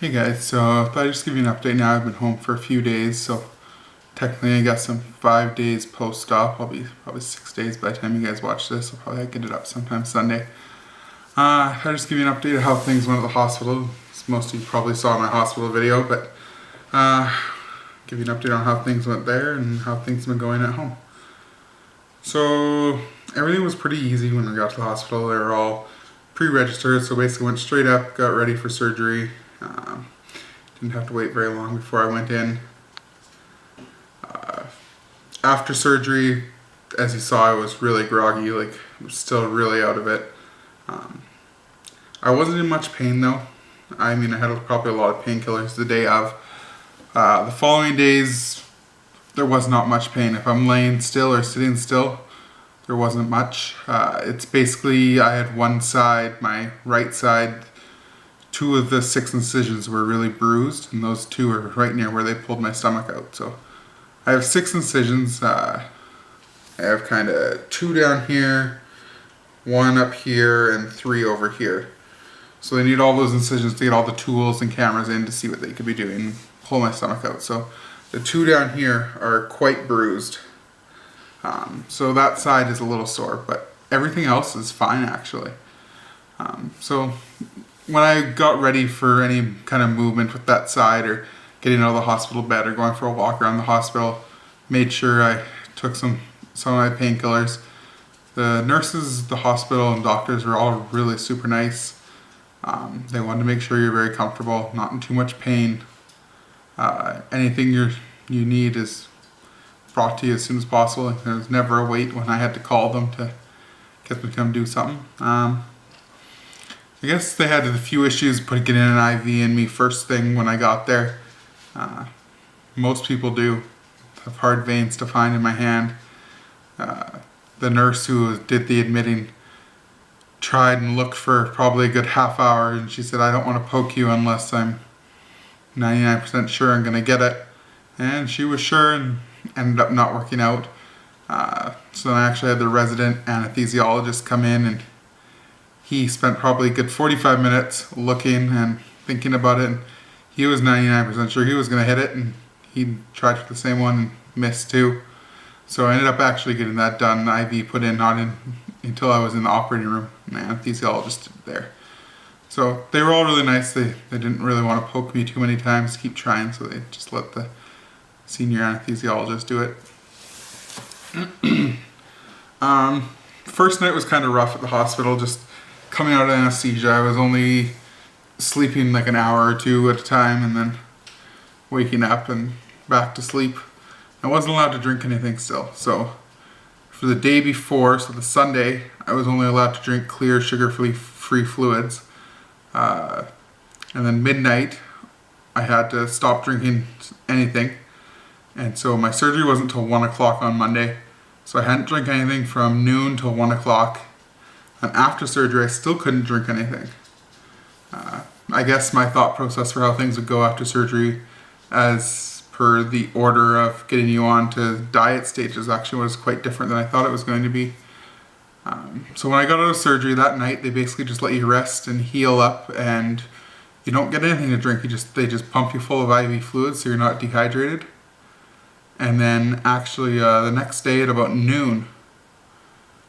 Hey guys, so I thought I'd just give you an update now. I've been home for a few days, so technically I guess I'm 5 days post-op. I'll be probably 6 days by the time you guys watch this. I'll probably get it up sometime Sunday. I'll just give you an update of how things went at the hospital. As most of you probably saw my hospital video, but give you an update on how things went there and how things have been going at home. So everything was pretty easy when I got to the hospital. They were all pre-registered, so basically went straight up, got ready for surgery. Didn't have to wait very long before I went in. After surgery, as you saw, I was really groggy, I was still really out of it. I wasn't in much pain though. I had probably a lot of painkillers the day of. The following days, there was not much pain. If I'm laying still or sitting still, there wasn't much. It's basically, I had one side, my right side, 2 of the 6 incisions were really bruised, and those 2 are right near where they pulled my stomach out. So I have 6 incisions. I have kind of 2 down here, 1 up here, and 3 over here. So they need all those incisions to get all the tools and cameras in to see what they could be doing, pull my stomach out. So the 2 down here are quite bruised. So that side is a little sore, but everything else is fine actually. So when I got ready for any kind of movement with that side, or getting out of the hospital bed, or going for a walk around the hospital, made sure I took some of my painkillers. The nurses, the hospital, and doctors were all really super nice. They wanted to make sure you're very comfortable, not in too much pain. Anything you need is brought to you as soon as possible. There was never a wait when I had to call them to get them to come do something. I guess they had a few issues getting an IV in me first thing when I got there. Most people do have hard veins to find in my hand. The nurse who did the admitting tried and looked for probably a good half hour, and she said, "I don't want to poke you unless I'm 99% sure I'm going to get it." And she was sure, and ended up not working out. So then I actually had the resident anesthesiologist come in, and he spent probably a good 45 minutes looking and thinking about it, and he was 99% sure he was going to hit it, and he tried for the same one and missed too. So I ended up actually getting that done, the IV put in, not in until I was in the operating room, and the anesthesiologist there. So they were all really nice. They didn't really want to poke me too many times, keep trying, so they just let the senior anesthesiologist do it. First night was kind of rough at the hospital, just coming out of anesthesia. I was only sleeping like an hour or 2 at a time, and then waking up and back to sleep. I wasn't allowed to drink anything still. So for the day before, so the Sunday, I was only allowed to drink clear sugar-free fluids. And then midnight, I had to stop drinking anything. And so my surgery wasn't until 1 o'clock on Monday. So I hadn't drank anything from noon till 1 o'clock. And after surgery, I still couldn't drink anything. I guess my thought process for how things would go after surgery, as per the order of getting you on to diet stages, actually was quite different than I thought it was going to be. So when I got out of surgery that night, they basically just let you rest and heal up, and you don't get anything to drink. They just pump you full of IV fluids so you're not dehydrated. And then actually the next day at about noon,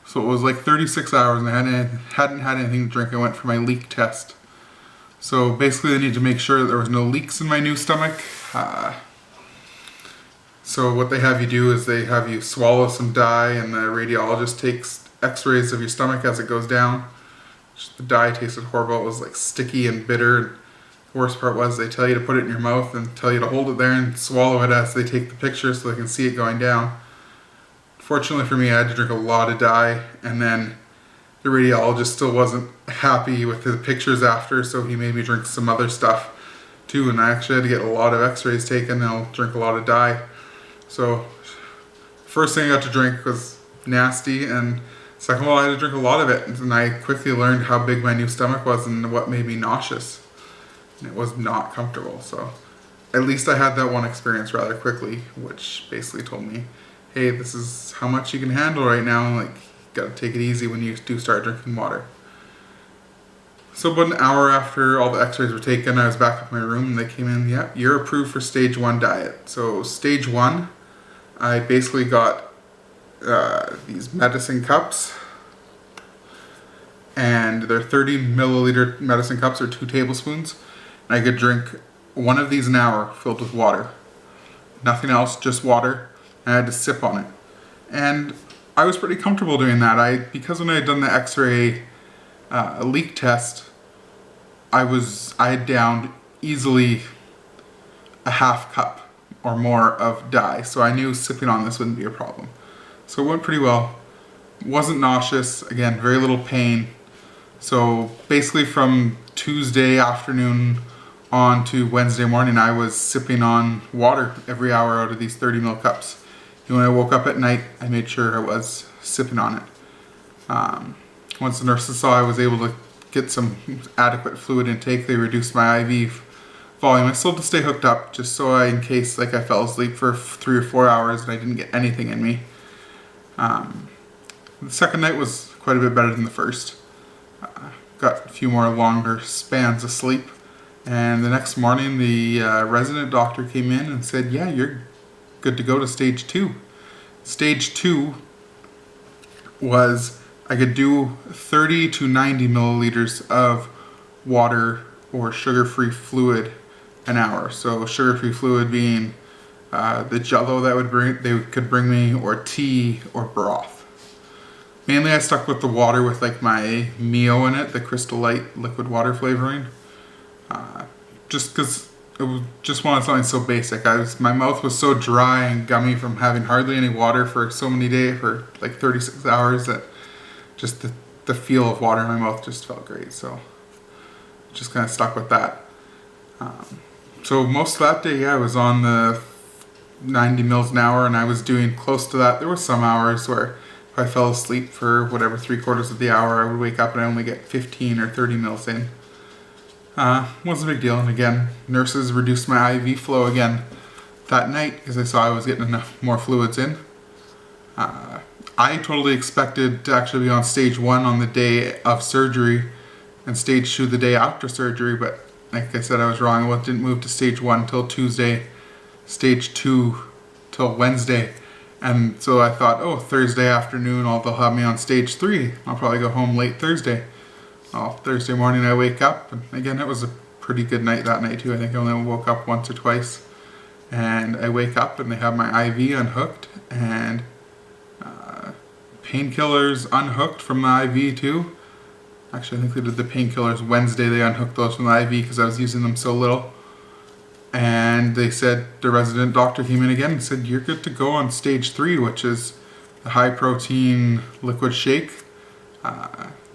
so it was like 36 hours, and I hadn't had anything to drink. I went for my leak test. So basically they need to make sure that there was no leaks in my new stomach. So what they have you do is they have you swallow some dye, and the radiologist takes x-rays of your stomach as it goes down. The dye tasted horrible. It was like sticky and bitter. The worst part was they tell you to put it in your mouth and tell you to hold it there and swallow it as they take the picture so they can see it going down. Fortunately for me, I had to drink a lot of dye, and then the radiologist still wasn't happy with the pictures after, so he made me drink some other stuff too, and I actually had to get a lot of x-rays taken, and I'll drink a lot of dye. So first thing I got to drink was nasty, and second of all, I had to drink a lot of it, and I quickly learned how big my new stomach was and what made me nauseous. And it was not comfortable, so at least I had that one experience rather quickly, which basically told me, hey, this is how much you can handle right now, like, you gotta take it easy when you do start drinking water. So about an hour after all the x-rays were taken, I was back at my room and they came in, yeah, you're approved for stage 1 diet. So stage 1, I basically got these medicine cups, and they're 30 milliliter medicine cups, or 2 tablespoons. And I could drink one of these an hour filled with water. Nothing else, just water. And I had to sip on it. And I was pretty comfortable doing that. Because when I had done the x-ray leak test, I had downed easily a half cup or more of dye. So I knew sipping on this wouldn't be a problem. So it went pretty well. Wasn't nauseous, again, very little pain. So basically from Tuesday afternoon on to Wednesday morning, I was sipping on water every hour out of these 30 ml cups. And when I woke up at night, I made sure I was sipping on it. Once the nurses saw I was able to get some adequate fluid intake, they reduced my IV volume. I still had to stay hooked up, just so in case I fell asleep for 3 or 4 hours and I didn't get anything in me. The second night was quite a bit better than the first. Got a few more longer spans of sleep, and the next morning the resident doctor came in and said, yeah, you're good to go to stage 2. Stage 2 was I could do 30 to 90 milliliters of water or sugar-free fluid an hour. So sugar-free fluid being the jello that they could bring me, or tea or broth. Mainly I stuck with the water with like my Mio in it, the Crystal Light liquid water flavoring. Just because just wanted something so basic. My mouth was so dry and gummy from having hardly any water for so many days, for like 36 hours, that just the feel of water in my mouth just felt great. So just kind of stuck with that. So most of that day, yeah, I was on the 90 mils an hour, and I was doing close to that. There were some hours where if I fell asleep for whatever 3/4 of the hour, I would wake up and I only get 15 or 30 mils in. Wasn't a big deal. And again, nurses reduced my IV flow again that night because they saw I was getting enough more fluids in. I totally expected to actually be on stage 1 on the day of surgery and stage 2 the day after surgery, but like I said, I was wrong. It didn't move to stage 1 until Tuesday, stage 2 till Wednesday. And so I thought, oh, Thursday afternoon, they'll have me on stage 3. I'll probably go home late Thursday. Well, Thursday morning I wake up, and again, it was a pretty good night that night too. I think I only woke up once or twice. And I wake up and they have my IV unhooked, and painkillers unhooked from the IV too. Actually, I think they did the painkillers Wednesday. They unhooked those from the IV because I was using them so little. And they said, the resident doctor came in again and said, you're good to go on stage 3, which is the high protein liquid shake.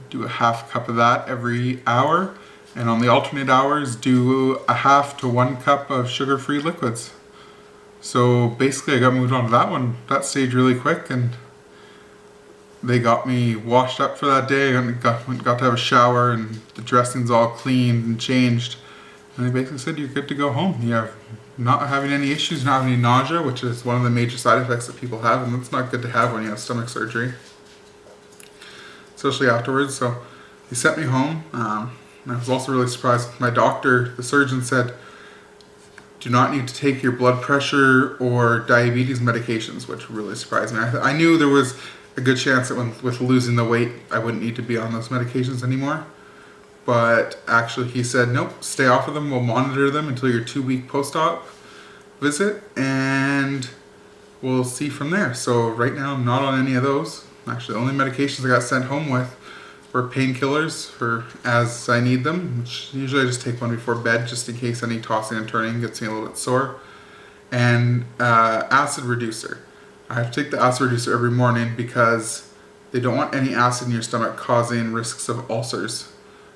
Do a half cup of that every hour. And on the alternate hours, do a half to 1 cup of sugar-free liquids. So basically I got moved on to that stage really quick, and they got me washed up for that day, and got to have a shower, and the dressing's all cleaned and changed. And they basically said, you're good to go home. You're not having any issues, not having any nausea, which is one of the major side effects that people have, and that's not good to have when you have stomach surgery, especially afterwards. So they sent me home. I was also really surprised. My doctor, the surgeon, said, do not need to take your blood pressure or diabetes medications, which really surprised me. I knew there was a good chance that with losing the weight, I wouldn't need to be on those medications anymore. But actually he said, nope, stay off of them. We'll monitor them until your 2-week post-op visit, and we'll see from there. So right now I'm not on any of those. Actually, the only medications I got sent home with were painkillers for as I need them, which usually I just take one before bed just in case any tossing and turning gets me a little bit sore, and acid reducer. I have to take the acid reducer every morning because they don't want any acid in your stomach causing risks of ulcers.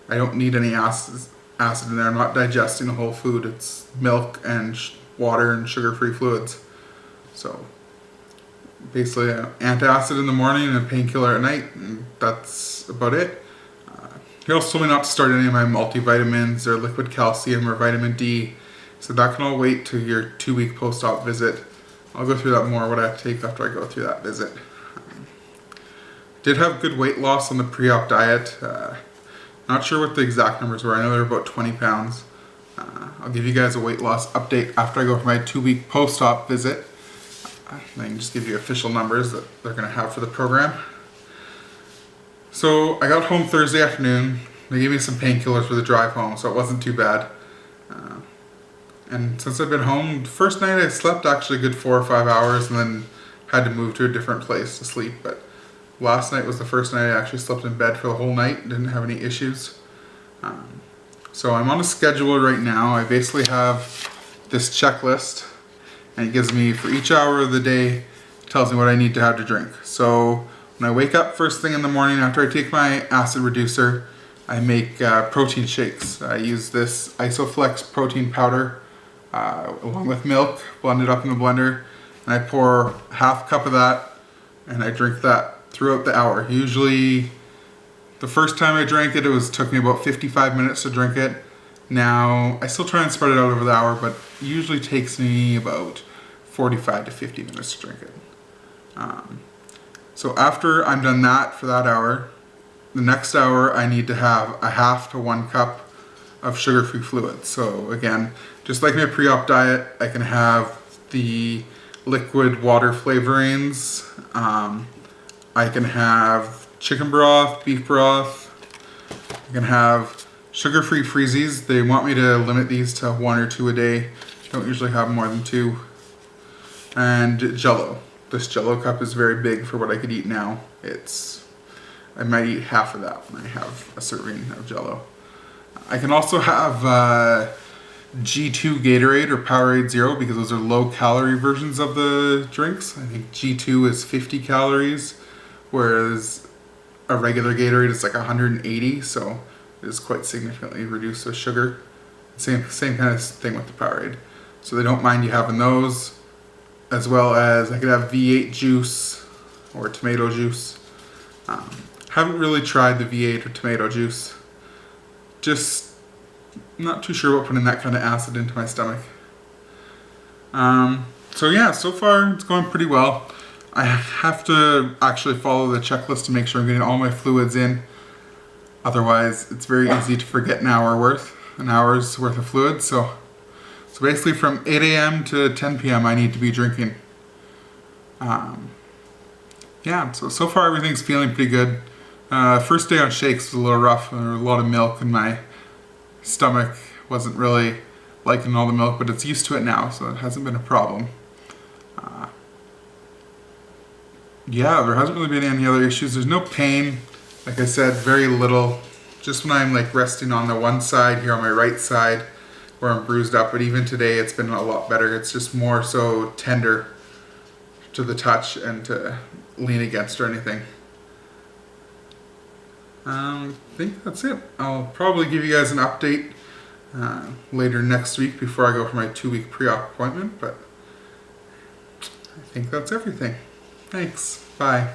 I don't need any acid in there. I'm not digesting the whole food. It's milk and water and sugar-free fluids. So basically an antacid in the morning and a painkiller at night, and that's about it. He also told me not to start any of my multivitamins or liquid calcium or vitamin D, so that can all wait till your 2-week post-op visit. I'll go through that more, what I have to take after I go through that visit. Did have good weight loss on the pre-op diet. Not sure what the exact numbers were. I know they're about 20 pounds. I'll give you guys a weight loss update after I go for my 2-week post-op visit. I can just give you official numbers that they're going to have for the program. So I got home Thursday afternoon. They gave me some painkillers for the drive home, so it wasn't too bad. And since I've been home, the first night I slept actually a good 4 or 5 hours and then had to move to a different place to sleep. But last night was the first night I actually slept in bed for the whole night, didn't have any issues. So I'm on a schedule right now. I basically have this checklist, and it gives me, for each hour of the day, it tells me what I need to have to drink. So when I wake up first thing in the morning after I take my acid reducer, I make protein shakes. I use this Isoflex protein powder along with milk, blend it up in the blender, and I pour half a cup of that, and I drink that throughout the hour. Usually, the first time I drank it, took me about 55 minutes to drink it. Now, I still try and spread it out over the hour, but it usually takes me about 45 to 50 minutes to drink it. So after I'm done that for that hour, the next hour I need to have a half to 1 cup of sugar-free fluid. So again, just like my pre-op diet, I can have the liquid water flavorings. I can have chicken broth, beef broth. I can have sugar-free freezies. They want me to limit these to 1 or 2 a day. Don't usually have more than 2. And Jello. This Jello cup is very big for what I could eat now. I might eat half of that when I have a serving of Jello. I can also have G2 Gatorade or Powerade Zero because those are low-calorie versions of the drinks. I think G2 is 50 calories, whereas a regular Gatorade is like 180, so it is quite significantly reduced with sugar. Same kind of thing with the Powerade. So they don't mind you having those, as well as I could have V8 juice or tomato juice. Haven't really tried the V8 or tomato juice. Just not too sure about putting that kind of acid into my stomach. So yeah, so far it's going pretty well. I have to actually follow the checklist to make sure I'm getting all my fluids in. Otherwise, it's very easy to forget an hour's worth of fluids. So basically from 8 a.m. to 10 p.m. I need to be drinking. Yeah, so far everything's feeling pretty good. First day on shakes was a little rough. There was a lot of milk and my stomach wasn't really liking all the milk, but it's used to it now, so it hasn't been a problem. Yeah, there hasn't really been any other issues. There's no pain. Like I said, very little. Just when I'm like resting on the one side here on my right side where I'm bruised up, but even today it's been a lot better. It's just more so tender to the touch and to lean against or anything. I think that's it. I'll probably give you guys an update later next week before I go for my 2-week pre-op appointment, but I think that's everything. Thanks. Bye.